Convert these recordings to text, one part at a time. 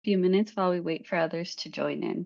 few minutes while we wait for others to join in.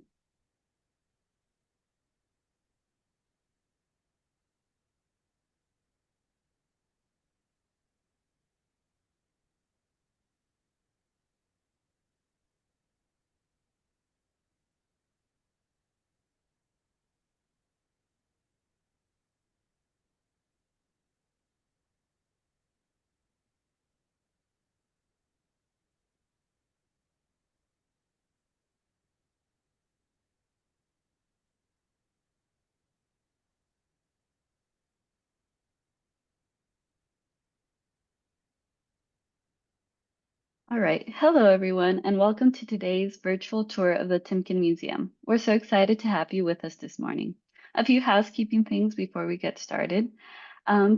All right. Hello, everyone, and welcome to today's virtual tour of the Timken Museum. We're so excited to have you with us this morning. A few housekeeping things before we get started.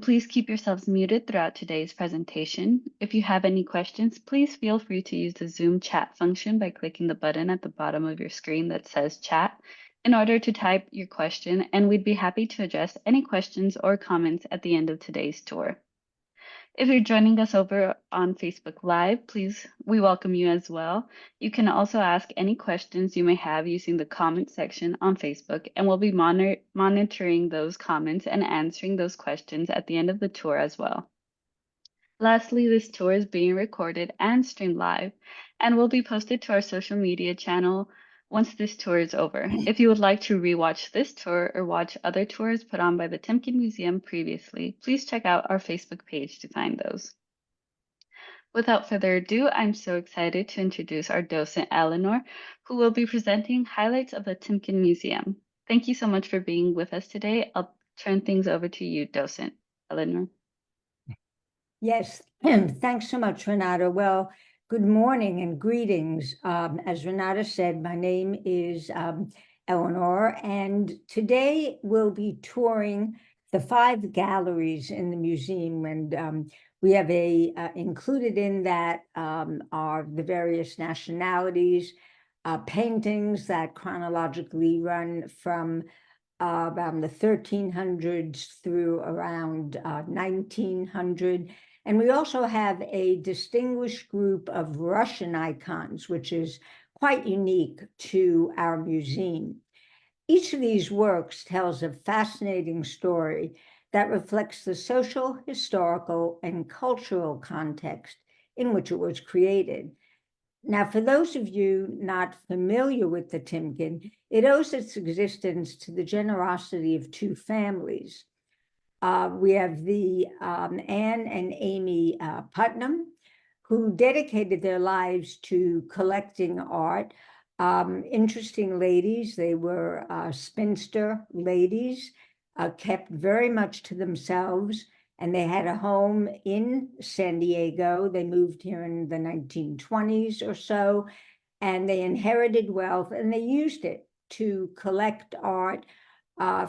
Please keep yourselves muted throughout today's presentation. If you have any questions, please feel free to use the Zoom chat function by clicking the button at the bottom of your screen that says chat in order to type your question, and we'd be happy to address any questions or comments at the end of today's tour. If you're joining us over on Facebook Live, we welcome you as well. You can also ask any questions you may have using the comment section on Facebook, and we'll be monitoring those comments and answering those questions at the end of the tour as well. Lastly, this tour is being recorded and streamed live and will be posted to our social media channel once this tour is over. If you would like to rewatch this tour or watch other tours put on by the Timken Museum previously, please check out our Facebook page to find those. Without further ado, I'm so excited to introduce our docent, Eleanor, who will be presenting highlights of the Timken Museum. Thank you so much for being with us today. I'll turn things over to you, docent Eleanor. Yes, thanks so much, Renata. Well, good morning and greetings. As Renata said, my name is Eleanor, and today we'll be touring the 5 galleries in the museum, and we have included in that are the various nationalities, paintings that chronologically run from around the 1300s through around 1900. And we also have a distinguished group of Russian icons, which is quite unique to our museum. Each of these works tells a fascinating story that reflects the social, historical, and cultural context in which it was created. Now, for those of you not familiar with the Timken, it owes its existence to the generosity of 2 families. We have the Anne and Amy Putnam, who dedicated their lives to collecting art. Interesting ladies. They were spinster ladies, kept very much to themselves, and they had a home in San Diego. They moved here in the 1920s or so, and they inherited wealth, and they used it to collect art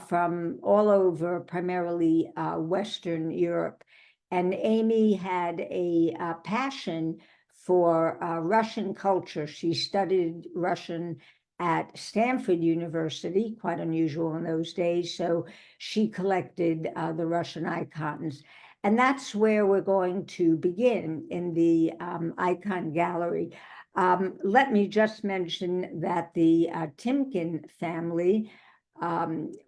from all over, primarily Western Europe. And Amy had a passion for Russian culture. She studied Russian at Stanford University, quite unusual in those days. So she collected the Russian icons. And that's where we're going to begin, in the icon gallery. Let me just mention that the Timken family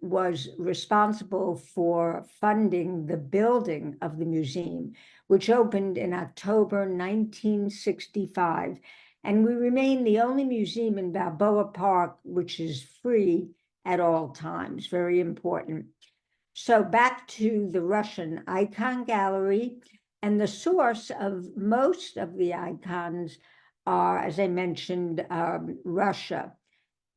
was responsible for funding the building of the museum, which opened in October 1965. And we remain the only museum in Balboa Park which is free at all times. Very important. So back to the Russian icon gallery, and the source of most of the icons are, as I mentioned, Russia.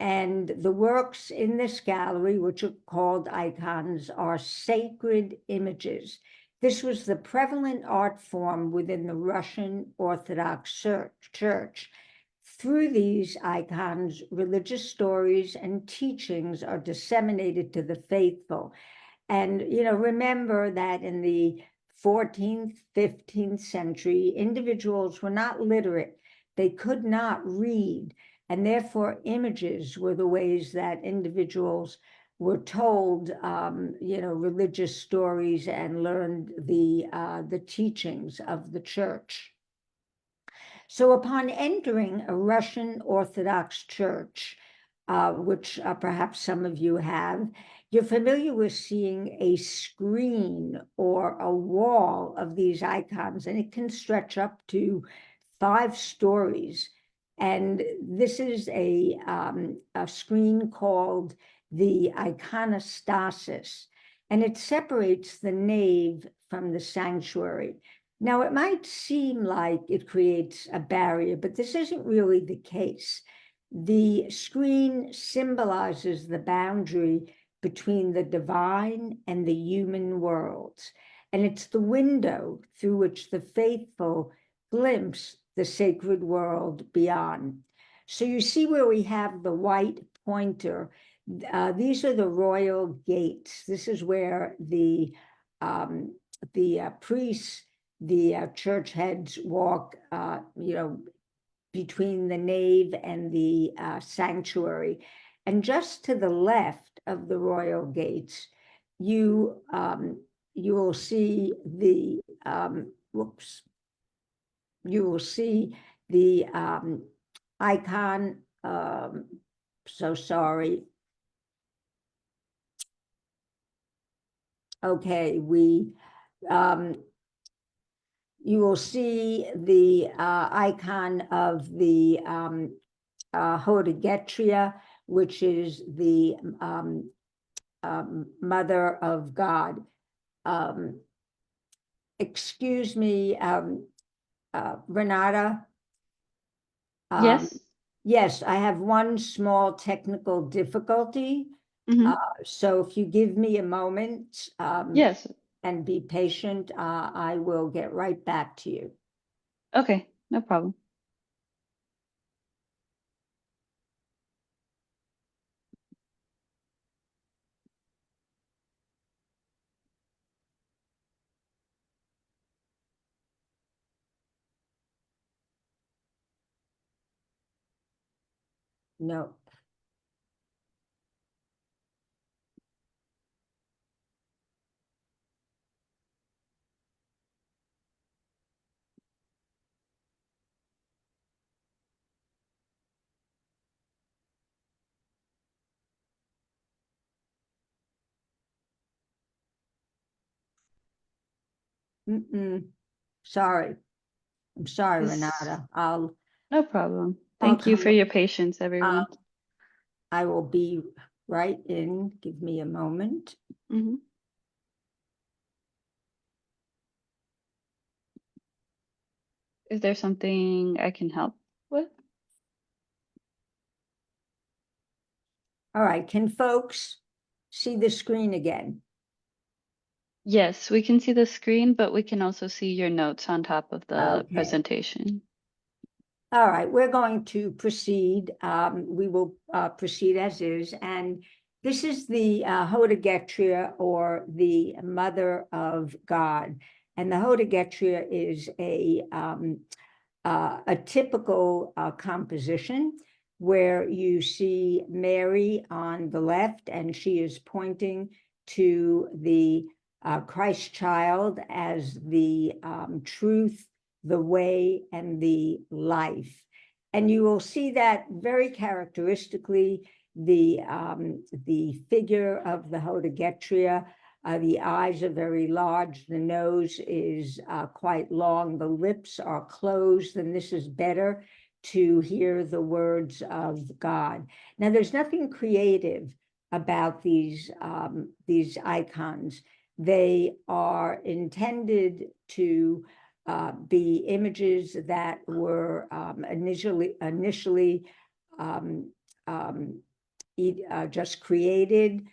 And the works in this gallery, which are called icons, are sacred images. This was the prevalent art form within the Russian Orthodox Church. Through these icons, religious stories and teachings are disseminated to the faithful. And, remember that in the 14th, 15th century, individuals were not literate. They could not read. And therefore, images were the ways that individuals were told, religious stories and learned the teachings of the church. So upon entering a Russian Orthodox church, which perhaps some of you have, you're familiar with seeing a screen or a wall of these icons, and it can stretch up to 5 stories. And this is a screen called the iconostasis, and it separates the nave from the sanctuary. Now, it might seem like it creates a barrier, but this isn't really the case. The screen symbolizes the boundary between the divine and the human worlds, and it's the window through which the faithful glimpse the sacred world beyond. So you see where we have the white pointer. These are the royal gates. This is where the priests, the church heads walk, between the nave and the sanctuary. And just to the left of the royal gates, you will see the you will see the icon. So sorry. Okay, you will see the icon of the Hodegetria, which is the Mother of God. Excuse me, Renata. Yes. Yes, I have one small technical difficulty. Mm-hmm. So if you give me a moment Yes. and be patient, I will get right back to you. Okay, no problem. No. Sorry. I'm sorry, Is Renata. no problem. I'll Thank you for come. your patience, everyone. I will be right in. Give me a moment. Mm-hmm. Is there something I can help with? All right. Can folks see the screen again? Yes, we can see the screen, but we can also see your notes on top of the Okay. presentation. All right, we're going to proceed. We will proceed as is. And this is the Hodegetria, or the Mother of God. And the Hodegetria is a typical composition where you see Mary on the left, and she is pointing to the Christ child as the truth, the way, and the life. And you will see that very characteristically, the figure of the Hodegetria. The eyes are very large, the nose is quite long, the lips are closed, and this is better to hear the words of God. Now, there's nothing creative about these icons. They are intended to be images that were initially just created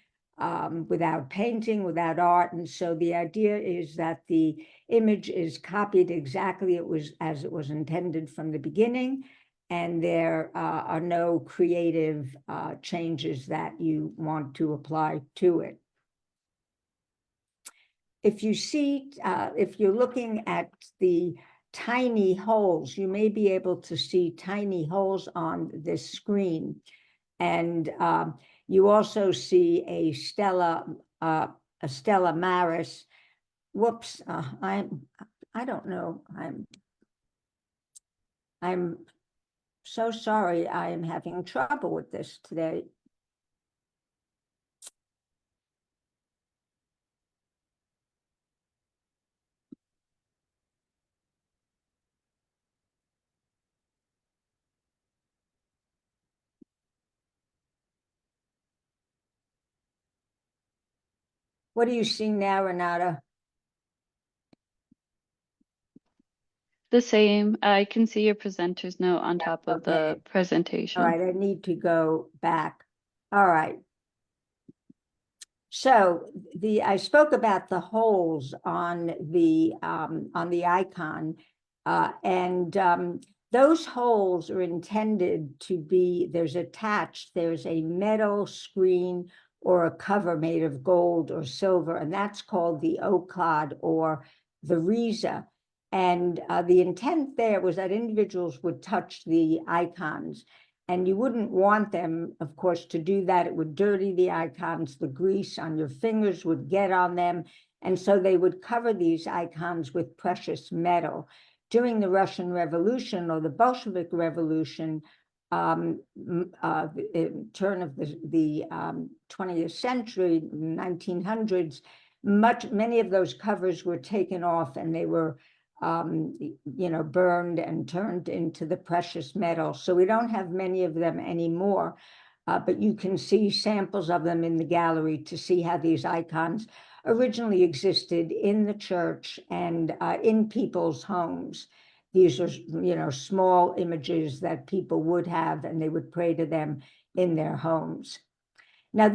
without painting, without art. And so the idea is that the image is copied exactly as it was intended from the beginning, and there are no creative changes that you want to apply to it. If you see, if you're looking at the tiny holes, you may be able to see tiny holes on this screen. And you also see a Stella Maris. Whoops, I don't know. I'm so sorry. I am having trouble with this today. What are you seeing now, Renata? The same. I can see your presenter's note on top of the Okay. All presentation. right, I need to go back. All right. So I spoke about the holes on the icon, and those holes are intended to be, there's a metal screen or a cover made of gold or silver, and that's called the oclad or the riza. And the intent there was that individuals would touch the icons. And you wouldn't want them, of course, to do that. It would dirty the icons. The grease on your fingers would get on them. And so they would cover these icons with precious metal. During the Russian Revolution or the Bolshevik Revolution, turn of the 20th century, 1900s, many of those covers were taken off and they were burned and turned into the precious metal. So we don't have many of them anymore, but you can see samples of them in the gallery to see how these icons originally existed in the church and in people's homes. These are, small images that people would have, and they would pray to them in their homes. Now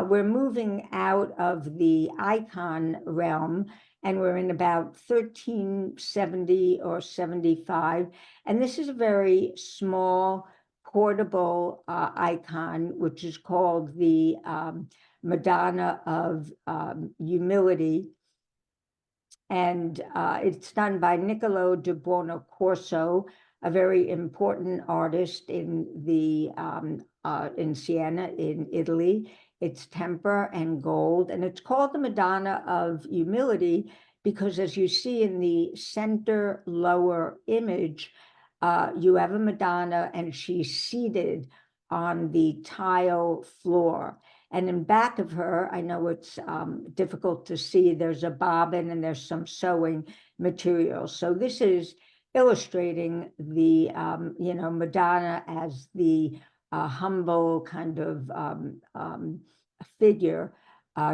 we're moving out of the icon realm, and we're in about 1370 or 75. And this is a very small, portable icon, which is called the Madonna of Humility. And it's done by Niccolo di Buonaccorso, a very important artist in Siena, in Italy. It's temper and gold, and it's called the Madonna of Humility because, as you see in the center lower image, you have a Madonna and she's seated on the tile floor. And in back of her, I know it's difficult to see, there's a bobbin and there's some sewing material. So this is illustrating the, Madonna as the humble kind of figure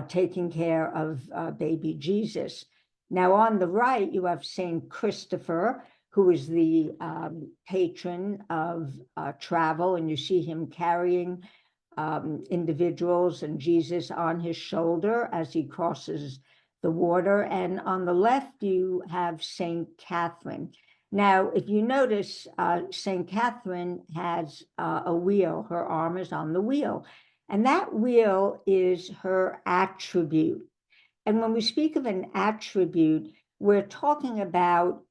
taking care of baby Jesus. Now on the right, you have Saint Christopher, who is the patron of travel, and you see him carrying individuals and Jesus on his shoulder as he crosses the water. And on the left, you have Saint Catherine. Now, if you notice, Saint Catherine has a wheel. Her arm is on the wheel. And that wheel is her attribute. And when we speak of an attribute, we're talking about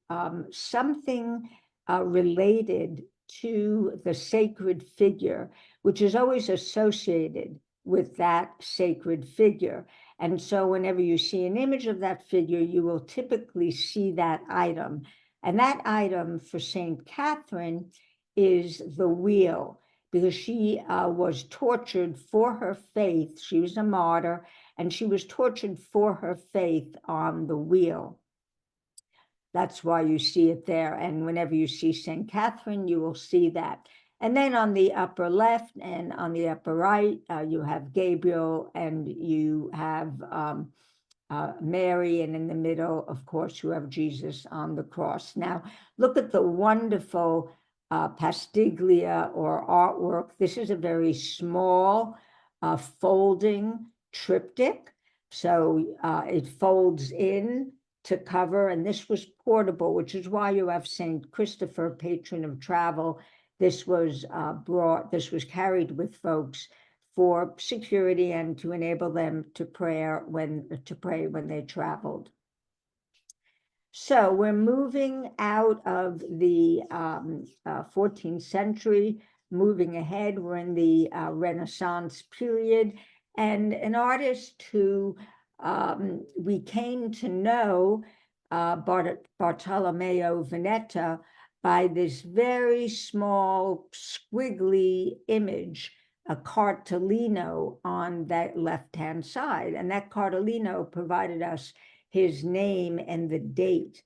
something related to the sacred figure, which is always associated with that sacred figure. And so whenever you see an image of that figure, you will typically see that item. And that item for Saint Catherine is the wheel, because she was tortured for her faith. She was a martyr, and she was tortured for her faith on the wheel. That's why you see it there. And whenever you see St. Catherine, you will see that. And then on the upper left and on the upper right, you have Gabriel and you have Mary, and in the middle, of course, you have Jesus on the cross. Now, look at the wonderful pastiglia or artwork. This is a very small folding triptych. So it folds in to cover, and this was portable, which is why you have Saint Christopher, patron of travel. This was carried with folks for security and to enable them to pray when they traveled. So we're moving out of the 14th century, moving ahead. We're in the Renaissance period, and an artist who we came to know, Bartolomeo Veneta, by this very small, squiggly image, a cartolino on that left-hand side. And that cartolino provided us his name and the date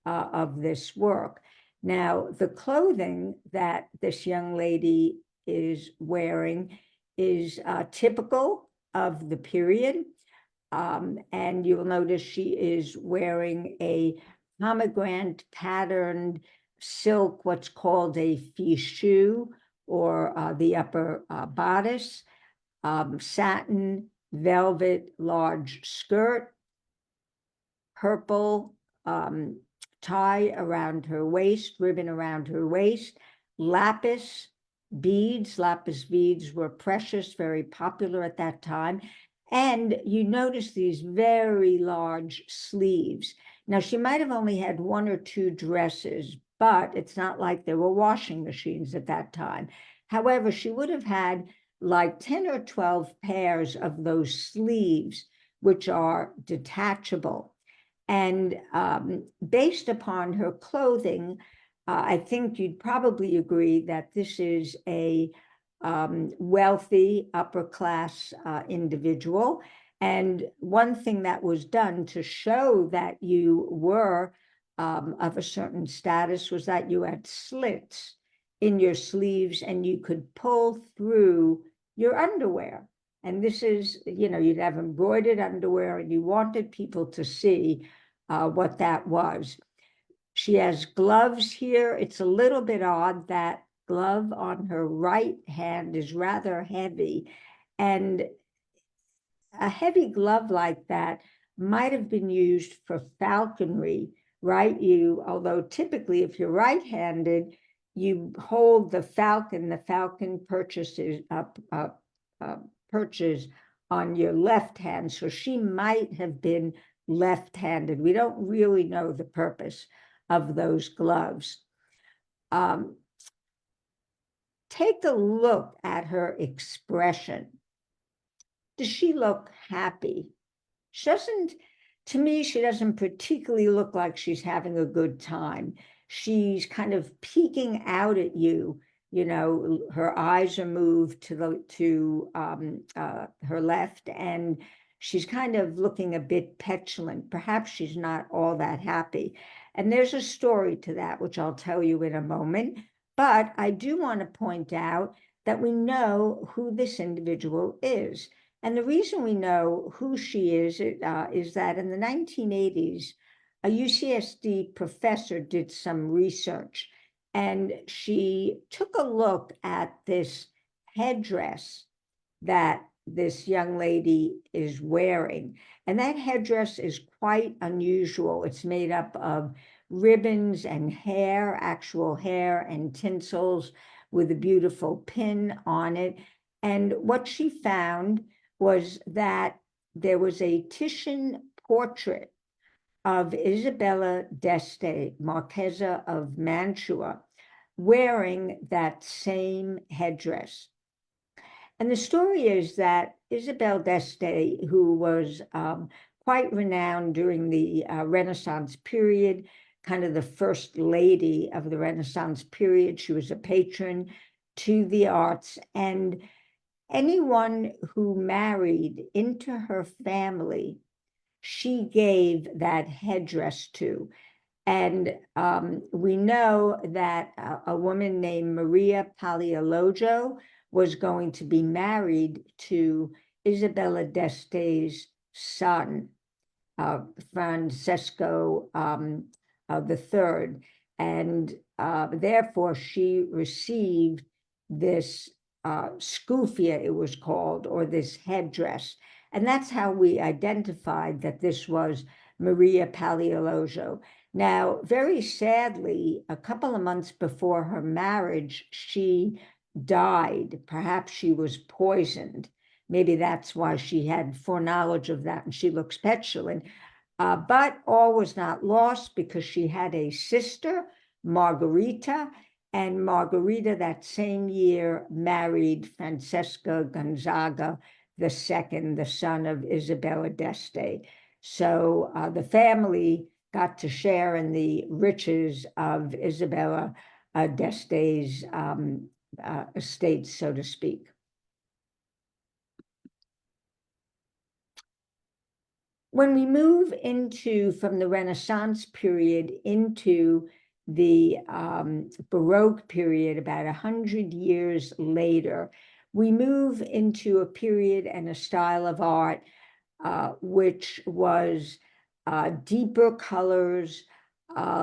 of this work. Now, the clothing that this young lady is wearing is typical of the period. And you will notice she is wearing a pomegranate patterned silk, what's called a fichu, or the upper bodice, satin, velvet, large skirt, purple tie around her waist, ribbon around her waist, lapis beads. Lapis beads were precious, very popular at that time. And you notice these very large sleeves. Now, she might have only had one or two dresses, but it's not like there were washing machines at that time. However, she would have had like 10 or 12 pairs of those sleeves, which are detachable. And based upon her clothing, I think you'd probably agree that this is a wealthy upper class individual. And one thing that was done to show that you were of a certain status was that you had slits in your sleeves and you could pull through your underwear. And this is, you'd have embroidered underwear and you wanted people to see what that was. She has gloves here. It's a little bit odd that glove on her right hand is rather heavy. And a heavy glove like that might have been used for falconry, right? Although typically if you're right-handed, you hold the falcon perches on your left hand. So she might have been left-handed. We don't really know the purpose of those gloves. Take a look at her expression. Does she look happy? To me, she doesn't particularly look like she's having a good time. She's kind of peeking out at you. Her eyes are moved to her left, and she's kind of looking a bit petulant. Perhaps she's not all that happy. And there's a story to that, which I'll tell you in a moment. But I do want to point out that we know who this individual is. And the reason we know who she is that in the 1980s, a UCSD professor did some research, and she took a look at this headdress that this young lady is wearing. And that headdress is quite unusual. It's made up of ribbons and hair, actual hair and tinsels with a beautiful pin on it. And what she found was that there was a Titian portrait of Isabella d'Este, Marquesa of Mantua, wearing that same headdress. And the story is that Isabella d'Este, who was quite renowned during the Renaissance period, kind of the first lady of the Renaissance period, she was a patron to the arts, and anyone who married into her family, she gave that headdress to. And we know that a woman named Maria Paleologo was going to be married to Isabella d'Este's son, Francesco III. And therefore, she received this scuffia, it was called, or this headdress. And that's how we identified that this was Maria Paleologo. Now, very sadly, a couple of months before her marriage, she died. Perhaps she was poisoned. Maybe that's why she had foreknowledge of that and she looks petulant. But all was not lost because she had a sister, Margherita, and Margherita that same year married Francesco Gonzaga II, the son of Isabella d'Este. So the family got to share in the riches of Isabella d'Este's estate, so to speak. When we move from the Renaissance period into the Baroque period, about 100 years later, we move into a period and a style of art which was deeper colors,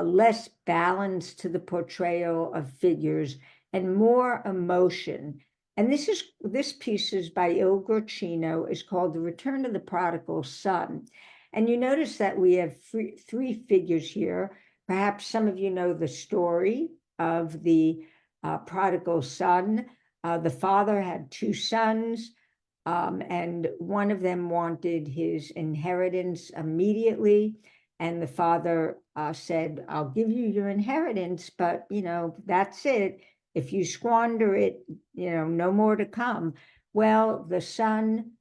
less balance to the portrayal of figures, and more emotion. And this piece is by Il Guercino, is called The Return of the Prodigal Son. And you notice that we have three figures here. Perhaps some of you know the story of the prodigal son. The father had two sons, and one of them wanted his inheritance immediately. And the father said, I'll give you your inheritance, but, that's it. If you squander it, no more to come. Well, the son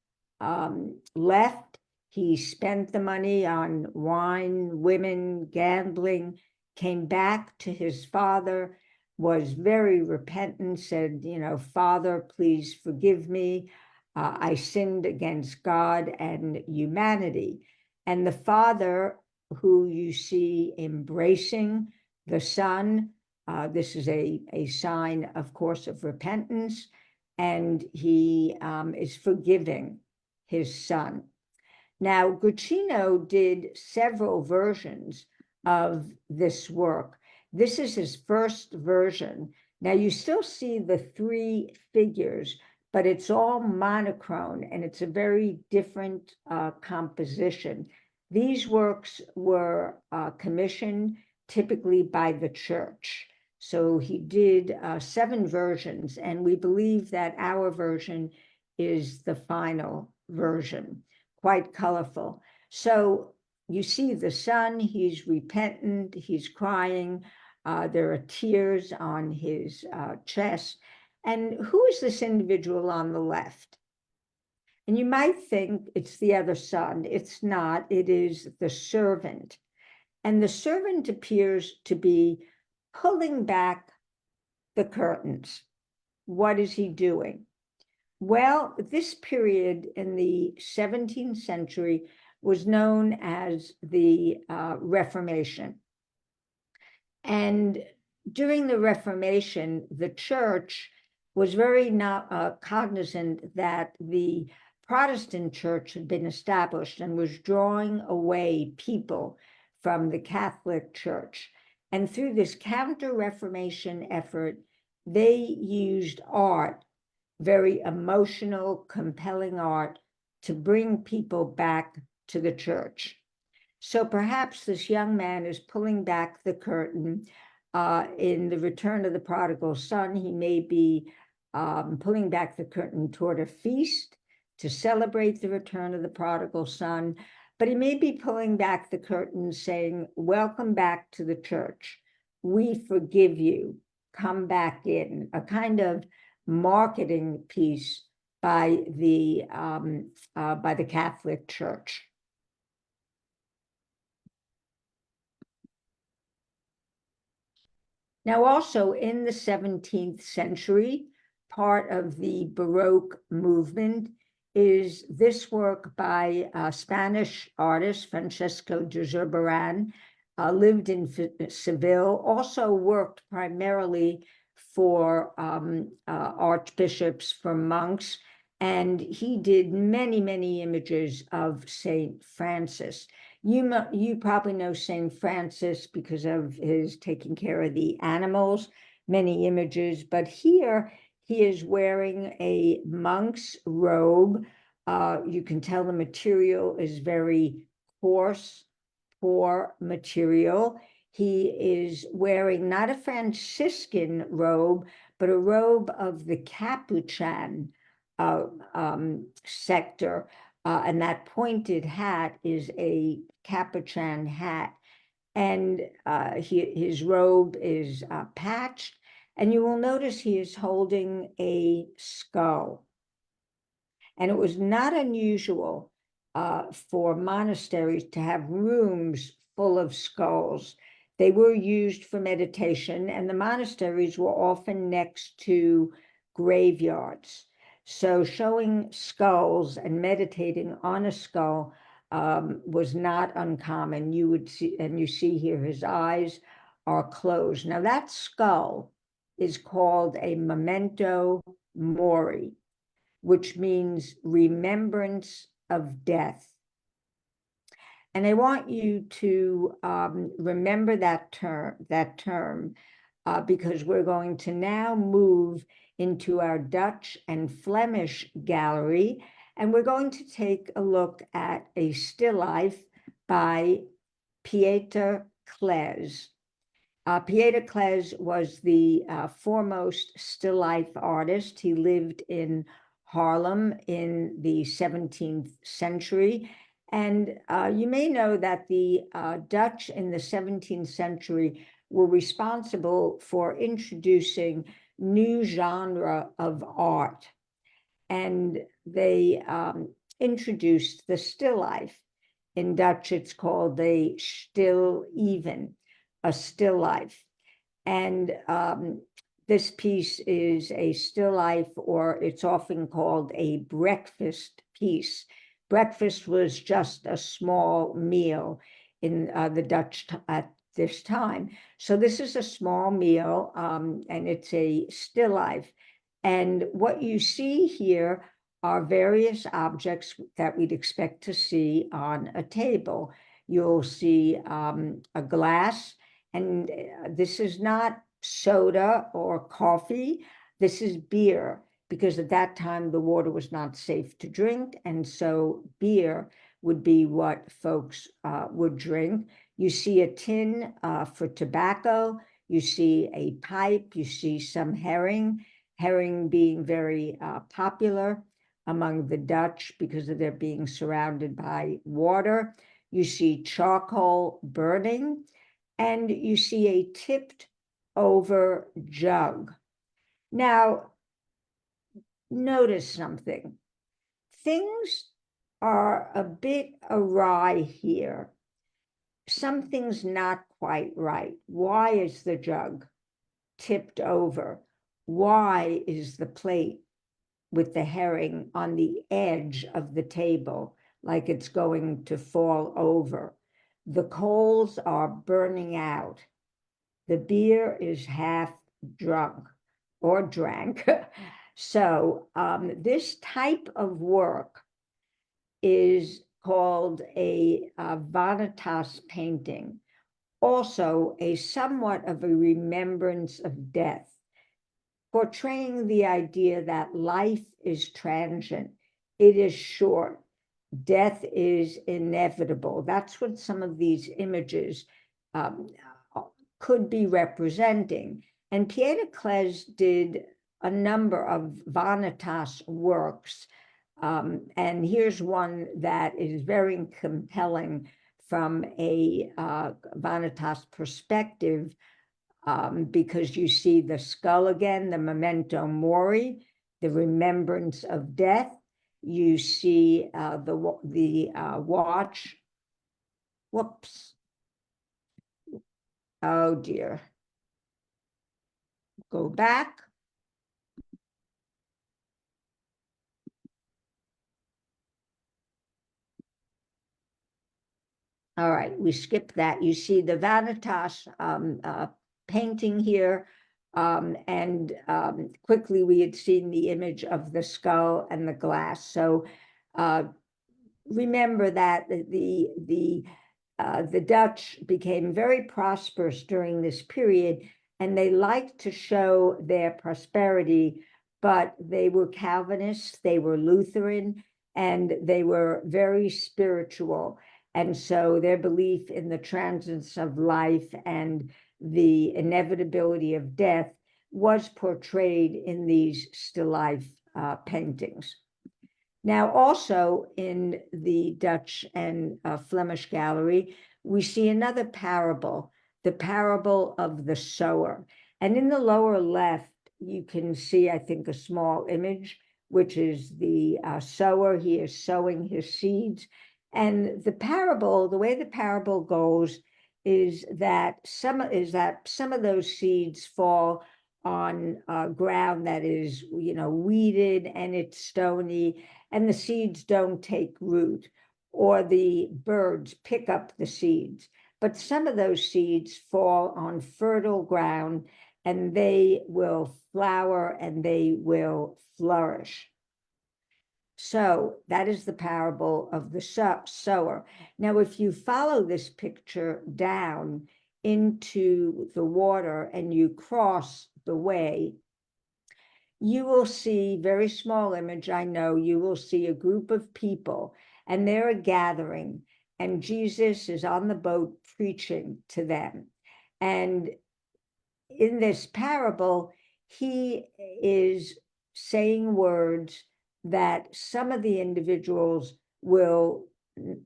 left. He spent the money on wine, women, gambling, came back to his father, was very repentant, said, Father, please forgive me. I sinned against God and humanity. And the father, who you see embracing the son, this is a sign, of course, of repentance, and he is forgiving his son. Now, Guercino did several versions of this work. This is his first version. Now, you still see the three figures, but it's all monochrome, and it's a very different composition. These works were commissioned typically by the church. So he did 7 versions, and we believe that our version is the final version, quite colorful. So you see the son, he's repentant, he's crying, there are tears on his chest. And who is this individual on the left? And you might think it's the other son. It's not. It is the servant. And the servant appears to be pulling back the curtains. What is he doing? Well, this period in the 17th century was known as the Reformation. And during the Reformation, the church was very not cognizant that the Protestant church had been established and was drawing away people from the Catholic Church. And through this counter-Reformation effort, they used art, very emotional, compelling art, to bring people back to the church. So perhaps this young man is pulling back the curtain in The Return of the Prodigal Son. He may be pulling back the curtain toward a feast to celebrate the return of the prodigal son, but he may be pulling back the curtain saying, welcome back to the church. We forgive you. Come back in. A kind of marketing piece by the Catholic Church. Now, also in the 17th century, part of the Baroque movement is this work by a Spanish artist, Francisco de Zurbarán, lived in Seville, also worked primarily for archbishops, for monks, and he did many, many images of Saint Francis. You probably know Saint Francis because of his taking care of the animals, many images, but here he is wearing a monk's robe. You can tell the material is very coarse, poor material. He is wearing not a Franciscan robe, but a robe of the Capuchin sector. And that pointed hat is a Capuchin hat. And his robe is patched. And you will notice he is holding a skull. And it was not unusual for monasteries to have rooms full of skulls. They were used for meditation, and the monasteries were often next to graveyards. So showing skulls and meditating on a skull was not uncommon. You would see, and you see here his eyes are closed. Now that skull is called a memento mori, which means remembrance of death. And I want you to remember that term, because we're going to now move into our Dutch and Flemish gallery, and we're going to take a look at a still life by Pieter Clèze. Pieter Clèze was the foremost still life artist. He lived in Haarlem in the 17th century. And you may know that the Dutch in the 17th century were responsible for introducing new genre of art. And they introduced the still life. In Dutch, it's called the stil even, a still life. And this piece is a still life, or it's often called a breakfast piece. Breakfast was just a small meal in the Dutch at this time. So this is a small meal, and it's a still life. And what you see here are various objects that we'd expect to see on a table. You'll see a glass, and this is not soda or coffee. This is beer, because at that time the water was not safe to drink, and so beer would be what folks would drink. You see a tin for tobacco. You see a pipe. You see some herring being very popular among the Dutch because of their being surrounded by water. You see charcoal burning, and you see a tipped over jug. Now, notice something. Things are a bit awry here. Something's not quite right. Why is the jug tipped over? Why is the plate with the herring on the edge of the table, like it's going to fall over? The coals are burning out. The beer is half drunk or drank. So this type of work is called a vanitas painting, also a somewhat of a remembrance of death, portraying the idea that life is transient, it is short, death is inevitable. That's what some of these images could be representing. And Pieter Clèze did a number of vanitas works. And here's one that is very compelling from a vanitas perspective, because you see the skull again, the memento mori, the remembrance of death. You see the watch. Whoops. Oh dear. Go back. All right, we skipped that. You see the vanitas painting here, and quickly we had seen the image of the skull and the glass. So remember that the Dutch became very prosperous during this period, and they liked to show their prosperity, but they were Calvinists, they were Lutheran, and they were very spiritual. And so their belief in the transience of life and the inevitability of death was portrayed in these still life paintings. Now, also in the Dutch and Flemish gallery, we see another parable, the parable of the sower. And in the lower left, you can see, I think, a small image, which is the sower. He is sowing his seeds. And the parable, the way the parable goes, is that some of those seeds fall on ground that is, weeded and it's stony, and the seeds don't take root, or the birds pick up the seeds. But some of those seeds fall on fertile ground, and they will flower and they will flourish. So that is the parable of the sower. Now, if you follow this picture down into the water and you cross the way, you will see, very small image, I know, you will see a group of people, and they're a gathering, and Jesus is on the boat preaching to them. And in this parable, he is saying words that some of the individuals will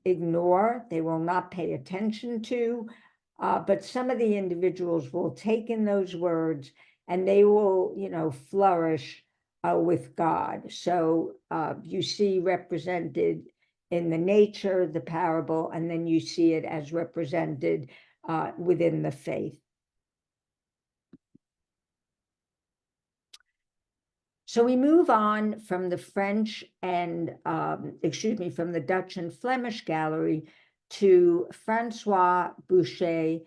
ignore, they will not pay attention to, but some of the individuals will take in those words and they will, flourish with God. So you see represented in the nature, the parable, and then you see it as represented within the faith. So we move on from the French and, from the Dutch and Flemish gallery to Francois Boucher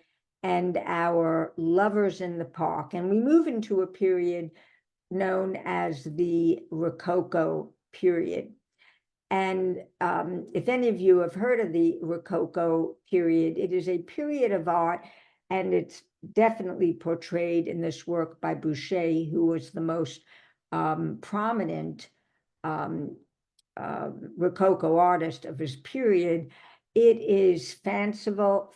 and our Lovers in the Park. And we move into a period known as the Rococo period. And if any of you have heard of the Rococo period, it is a period of art, and it's definitely portrayed in this work by Boucher, who was the most prominent Rococo artist of his period. It is fanciful.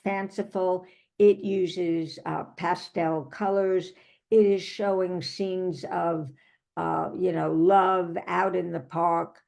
It uses pastel colors. It is showing scenes of, love out in the park,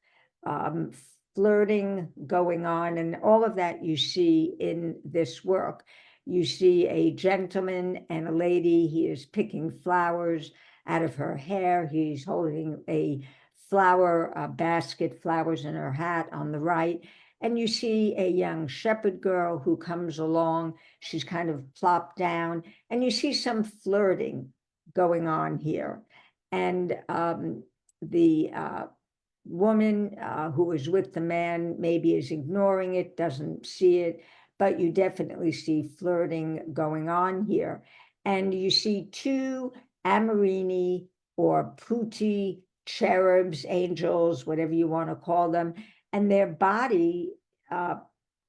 flirting going on, and all of that you see in this work. You see a gentleman and a lady. He is picking flowers out of her hair. He's holding a flower basket, flowers in her hat on the right. And you see a young shepherd girl who comes along. She's kind of plopped down, and you see some flirting going on here. And the woman who is with the man maybe is ignoring it, doesn't see it, but you definitely see flirting going on here. And you see two Amorini or Putti cherubs, angels, whatever you want to call them, and their body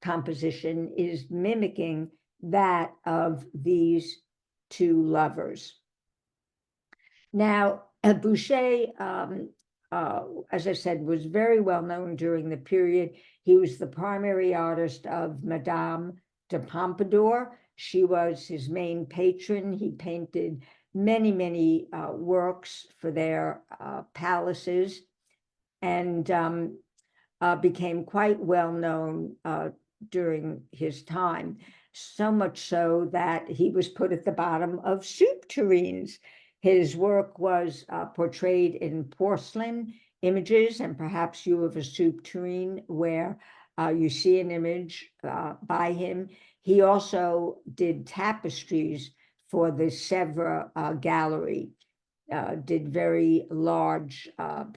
composition is mimicking that of these two lovers. Now, Boucher, as I said, was very well known during the period. He was the primary artist of Madame de Pompadour. She was his main patron. He painted many works for their palaces, and became quite well known during his time, so much so that he was put at the bottom of soup tureens. His work was portrayed in porcelain images, and perhaps you have a soup tureen where you see an image by him. He also did tapestries for the Sèvres gallery, did very large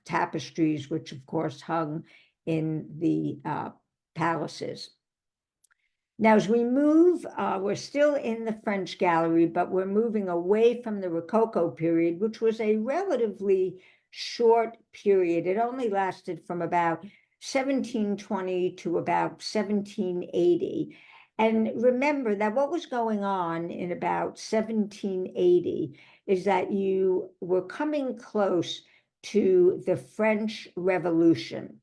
tapestries, which of course hung in the palaces. Now, as we move, we're still in the French gallery, but we're moving away from the Rococo period, which was a relatively short period. It only lasted from about 1720 to about 1780. And remember that what was going on in about 1780 is that you were coming close to the French Revolution,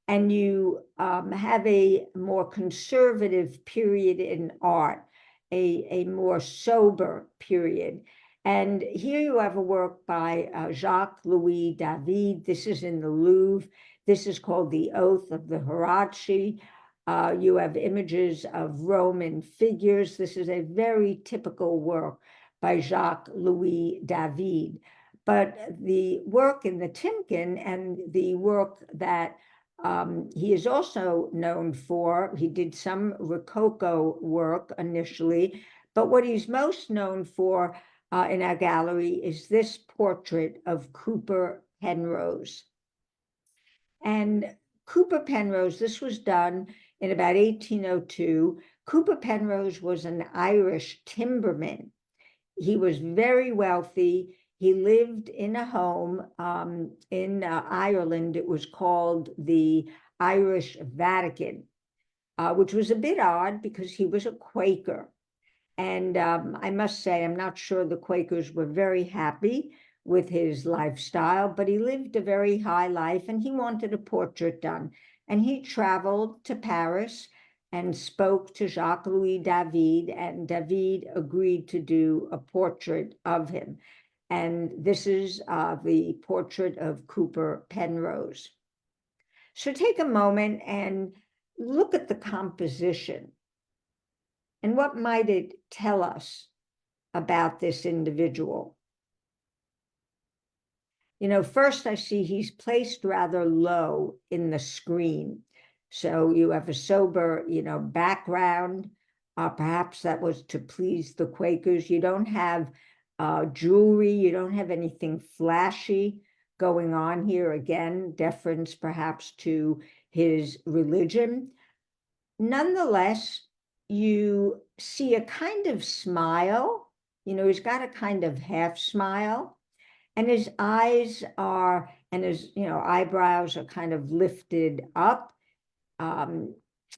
and you have a more conservative period in art, a more sober period. And here you have a work by Jacques-Louis David. This is in the Louvre. This is called The Oath of the Hierarchy. You have images of Roman figures. This is a very typical work by Jacques-Louis David. But the work in the Timken and the work that he is also known for, he did some Rococo work initially, But what he's most known for in our gallery is this portrait of Cooper Penrose. And Cooper Penrose, this was done in about 1802. Cooper Penrose was an Irish timberman. He was very wealthy. He lived in a home in Ireland. It was called the Irish Vatican, which was a bit odd because he was a Quaker. And I must say, I'm not sure the Quakers were very happy with his lifestyle, but he lived a very high life and he wanted a portrait done. And he traveled to Paris and spoke to Jacques-Louis David, and David agreed to do a portrait of him. And this is the portrait of Cooper Penrose. So take a moment and look at the composition. And what might it tell us about this individual? You know, first I see he's placed rather low in the screen. So you have a sober, background. Perhaps that was to please the Quakers. You don't have jewelry. You don't have anything flashy going on here. Again, deference perhaps to his religion. Nonetheless, you see a kind of smile. He's got a kind of half smile, and his eyes are, and his, eyebrows are kind of lifted up.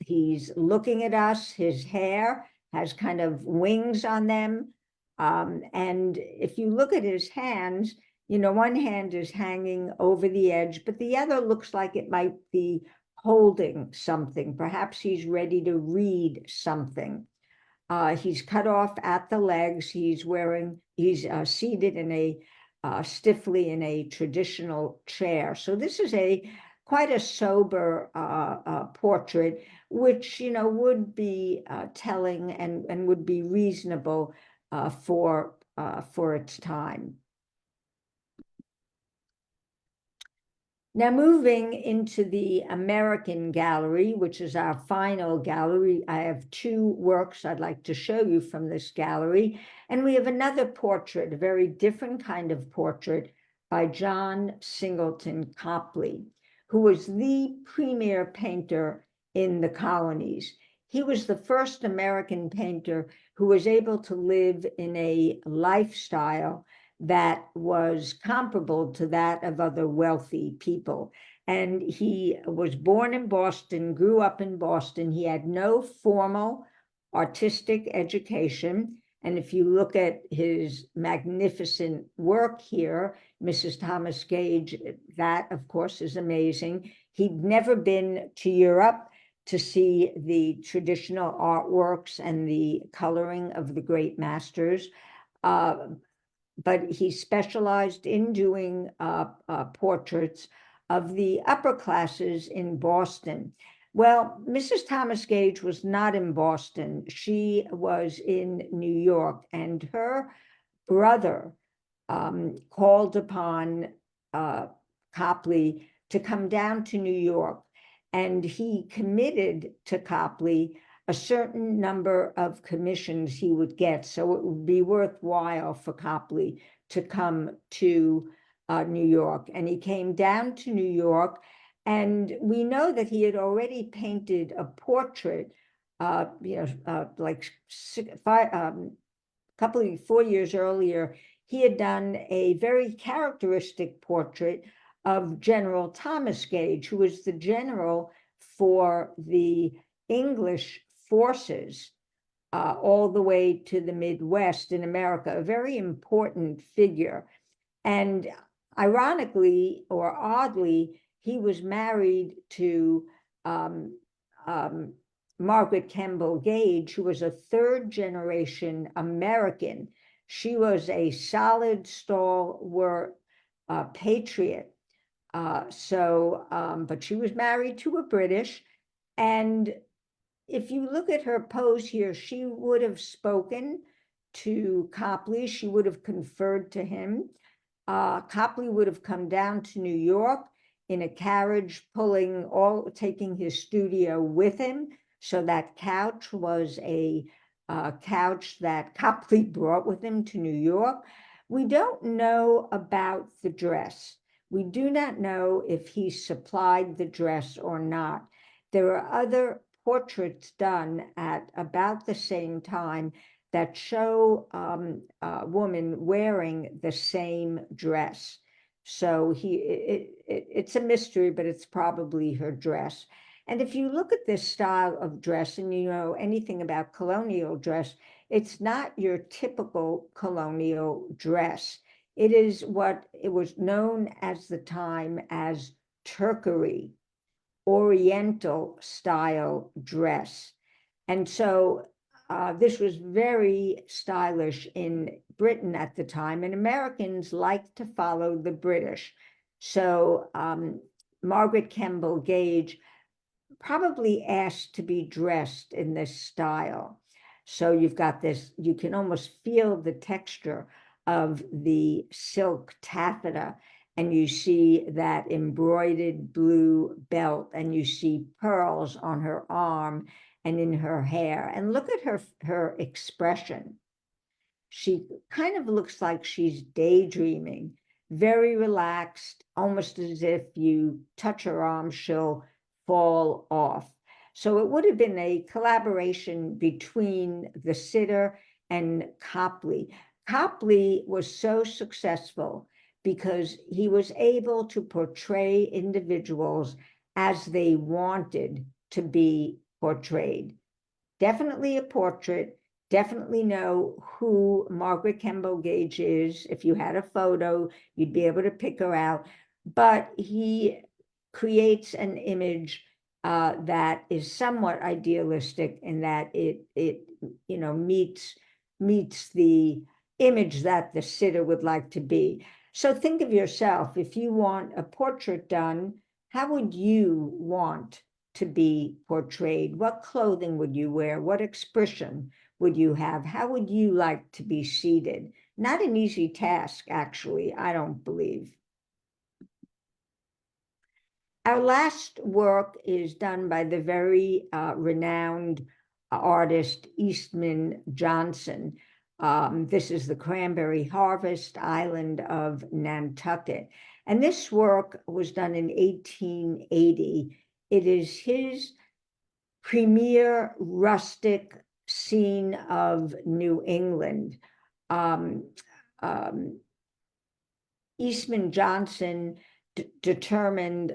He's looking at us. His hair has kind of wings on them. And if you look at his hands, one hand is hanging over the edge, but the other looks like it might be holding something. Perhaps he's ready to read something. He's cut off at the legs. He's seated in stiffly in a traditional chair. So this is quite a sober portrait, which, would be telling and would be reasonable for its time. Now, moving into the American gallery, which is our final gallery, I have two works I'd like to show you from this gallery. And we have another portrait, a very different kind of portrait by John Singleton Copley, who was the premier painter in the colonies. He was the first American painter who was able to live in a lifestyle that was comparable to that of other wealthy people. And he was born in Boston, grew up in Boston. He had no formal artistic education. And if you look at his magnificent work here, Mrs. Thomas Gage, that of course is amazing. He'd never been to Europe to see the traditional artworks and the coloring of the great masters. But he specialized in doing portraits of the upper classes in Boston. Well, Mrs. Thomas Gage was not in Boston. She was in New York, and her brother called upon Copley to come down to New York, and he committed to Copley a certain number of commissions he would get. So it would be worthwhile for Copley to come to New York. And he came down to New York, and we know that he had already painted a portrait, like 4 years earlier. He had done a very characteristic portrait of General Thomas Gage, who was the general for the English forces all the way to the Midwest in America, a very important figure. And ironically or oddly, he was married to Margaret Kemble Gage, who was a third generation American. She was a solid, stalwart patriot. But she was married to a British. And if you look at her pose here, she would have spoken to Copley. She would have conferred to him. Copley would have come down to New York in a carriage, taking his studio with him. So that couch was a couch that Copley brought with him to New York. We don't know about the dress. We do not know if he supplied the dress or not. There are other portraits done at about the same time that show a woman wearing the same dress. So it's a mystery, but it's probably her dress. And if you look at this style of dress and you know anything about colonial dress, it's not your typical colonial dress. It is what it was known as the time as Turkery, Oriental style dress. And so this was very stylish in Britain at the time, and Americans liked to follow the British. So Margaret Kemble Gage probably asked to be dressed in this style. So you've got this, you can almost feel the texture of the silk taffeta, and you see that embroidered blue belt, and you see pearls on her arm and in her hair. And look at her expression. She kind of looks like she's daydreaming, very relaxed, almost as if you touch her arm, she'll fall off. So it would have been a collaboration between the sitter and Copley. Copley was so successful because he was able to portray individuals as they wanted to be portrayed. Definitely a portrait, definitely know who Margaret Kemble Gage is. If you had a photo, you'd be able to pick her out. But he creates an image that is somewhat idealistic in that it meets the image that the sitter would like to be. So think of yourself, if you want a portrait done, how would you want to be portrayed? What clothing would you wear? What expression would you have? How would you like to be seated? Not an easy task, actually, I don't believe. Our last work is done by the very renowned artist Eastman Johnson. This is the Cranberry Harvest Island of Nantucket. And this work was done in 1880. It is his premier rustic scene of New England. Eastman Johnson determined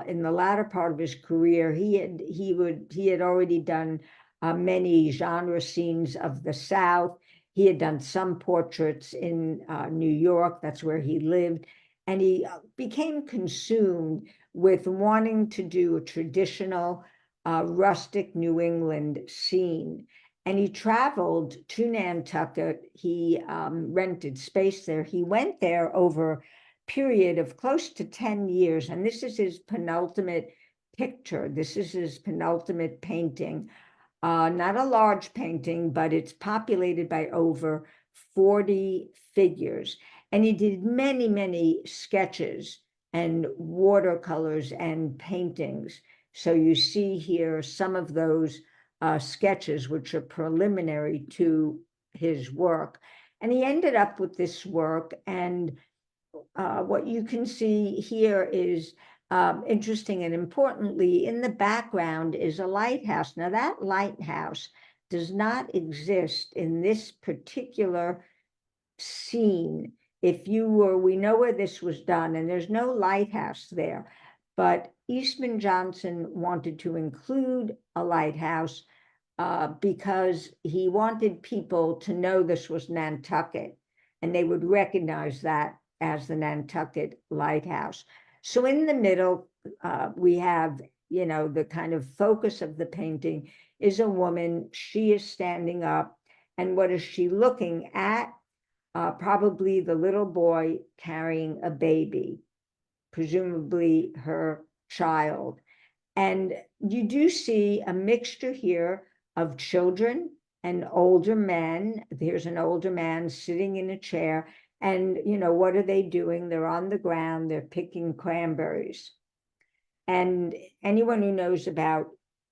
in the latter part of his career, he had already done many genre scenes of the South. He had done some portraits in New York, that's where he lived, and he became consumed with wanting to do a traditional rustic New England scene. And he traveled to Nantucket. He rented space there. He went there over a period of close to 10 years. And this is his penultimate picture. This is his penultimate painting. Not a large painting, but it's populated by over 40 figures. And he did many, many sketches and watercolors and paintings. So you see here some of those sketches, which are preliminary to his work. And he ended up with this work. And what you can see here is interesting, and importantly, in the background is a lighthouse. Now, that lighthouse does not exist in this particular scene. We know where this was done, and there's no lighthouse there. But Eastman Johnson wanted to include a lighthouse because he wanted people to know this was Nantucket, and they would recognize that as the Nantucket Lighthouse. So in the middle, we have, the kind of focus of the painting is a woman. She is standing up, and what is she looking at? Probably the little boy carrying a baby, presumably her child. And you do see a mixture here of children and older men. There's an older man sitting in a chair. And, what are they doing? They're on the ground, they're picking cranberries. And anyone who knows about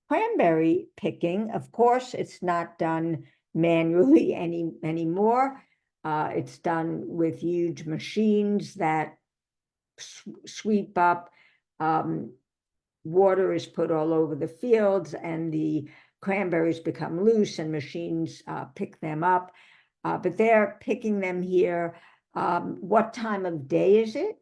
cranberry picking, of course, it's not done manually anymore. It's done with huge machines that sweep up. Water is put all over the fields, and the cranberries become loose, and machines pick them up. But they're picking them here. What time of day is it?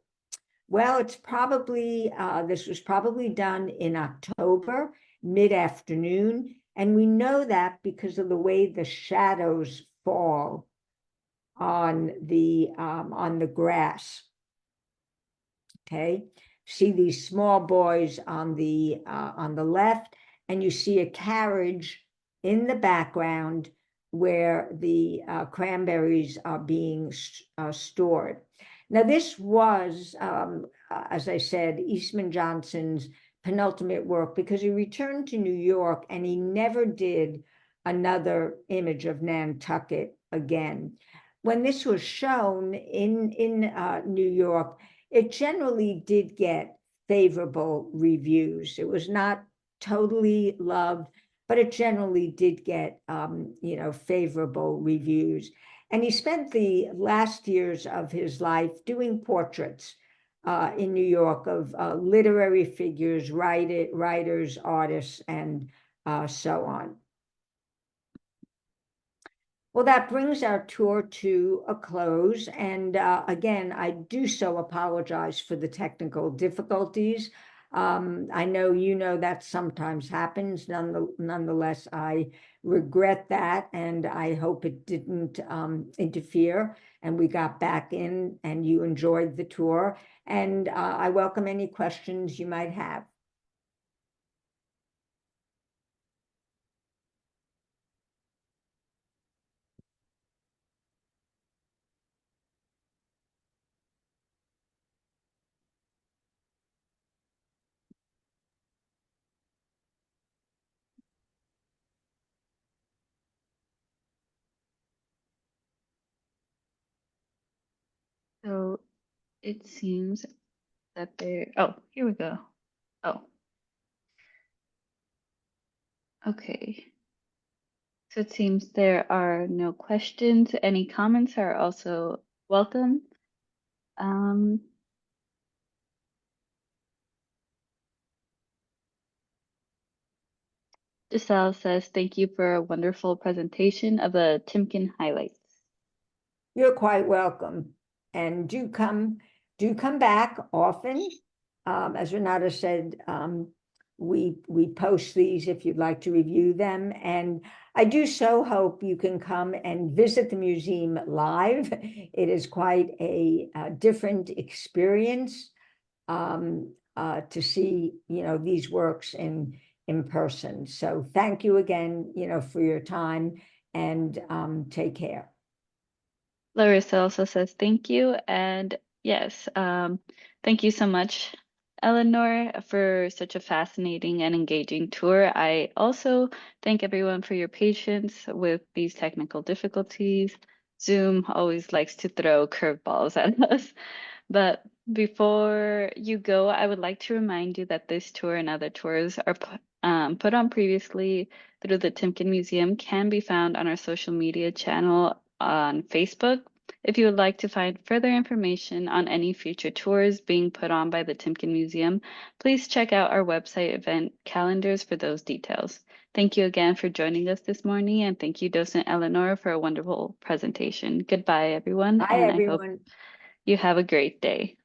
Well, it's probably, this was probably done in October, mid-afternoon. And we know that because of the way the shadows fall on the grass. Okay, see these small boys on the left, and you see a carriage in the background where the cranberries are being stored. Now, this was, as I said, Eastman Johnson's penultimate work, because he returned to New York and he never did another image of Nantucket again. When this was shown in New York, it generally did get favorable reviews. It was not totally loved, but it generally did get, favorable reviews. And he spent the last years of his life doing portraits in New York of literary figures, writers, artists, and so on. Well, that brings our tour to a close. And again, I do so apologize for the technical difficulties. I know that sometimes happens. Nonetheless, I regret that, and I hope it didn't interfere, and we got back in and you enjoyed the tour. And I welcome any questions you might have. So it seems that oh, here we go. Oh, okay. So it seems there are no questions. Any comments are also welcome. Um, Giselle says, thank you for a wonderful presentation of the Timken highlights. You're quite welcome, and do come back often. As Renata said, we post these if you'd like to review them, and I do so hope you can come and visit the museum live. It is quite a different experience to see these works in person. So thank you again for your time, and take care. Larissa also says thank you. And yes, thank you so much, Eleanor, for such a fascinating and engaging tour. I also thank everyone for your patience with these technical difficulties. Zoom always likes to throw curveballs at us. But before you go, I would like to remind you that this tour and other tours are put on previously through the Timken Museum can be found on our social media channel on Facebook. If you would like to find further information on any future tours being put on by the Timken Museum, please check out our website event calendars for those details. Thank you again for joining us this morning, and thank you, Docent Eleanor, for a wonderful presentation. Goodbye, everyone, Bye, and I hope everyone. you have a great day.